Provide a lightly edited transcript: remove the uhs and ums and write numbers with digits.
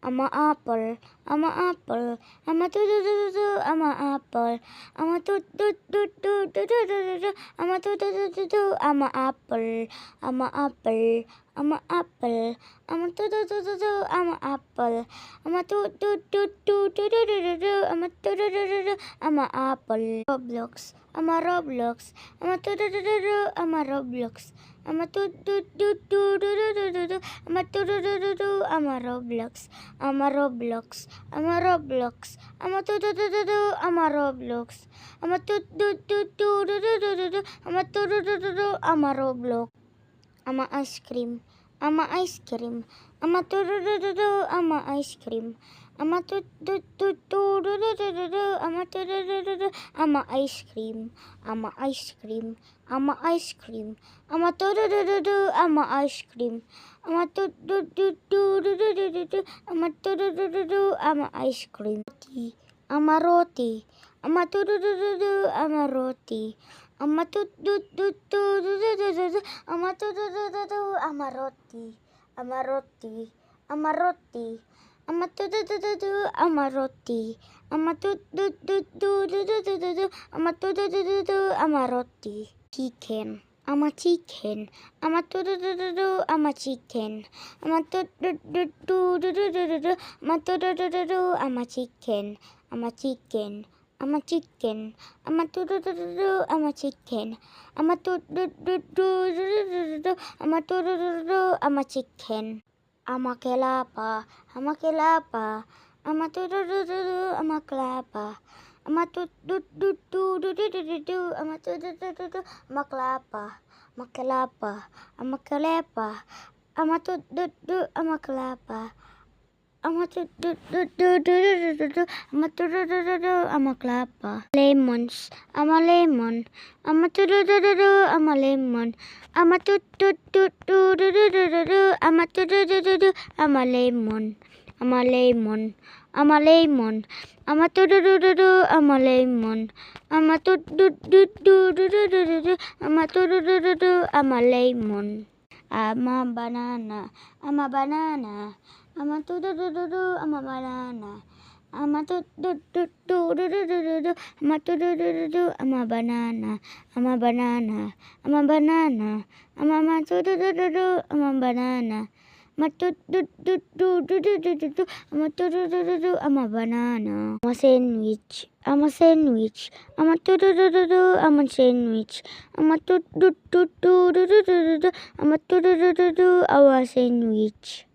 I'm a apple, I'm a apple, I'm a do, I'm a apple, I'm a do, I'm a do, I'm a apple, I'm a apple, I'm a apple, I'm a do, I'm a apple, I'm a I'm a I'm a apple. Roblox, I'm a Roblox, I'm a I'm a Roblox. I'm a I'm a I'm a Roblox. I'm a Roblox. I'm a Roblox. I'm a I'm a Roblox. I'm a I'm a Roblox. I'm a ice cream. I'm a ice cream. I'm a I'm a ice cream. I'm a I'm a I'm a ice cream. I'm a ice cream. I'm a ice cream. I'm a I'm a ice cream. I'm a I'm a I'm a ice cream. I'm a roti. I'm a I'm a roti. I'm a I'm a I'm a roti. I'm a roti. I'm a roti. I'm a I'm a roti. I'm a I'm a I'm a roti. Chicken. I'm a chicken. I'm a I'm a chicken. I'm a I'm a chicken. I'm a chicken. I'm a chicken. I'm a I'm a chicken. I'm a I'm a chicken. I'm a kelapa. I'm a kelapa. I'm a I'm a kelapa. I'm a I'm a I'm a kelapa. I'm a kelapa. I'm a kelapa. I'm a I'm a kelapa. I'm a I'm a kelapa. Lemons. I'm a lemon. I'm a I'm a lemon. I'm a I'm a I'm a lemon. I'm a lemon. I'm a lemon. I'm a I'm a lemon. I'm a I'm a lemon. I'm a banana. I'm a banana. I'm a I'm a banana. I'm a I'm a I'm a banana. I'm a banana. I'm a banana. I'm a I'm a banana. I'm a banana. I'm a sandwich. I'm a sandwich. I'm a I'm a sandwich. I'm a I'm a sandwich.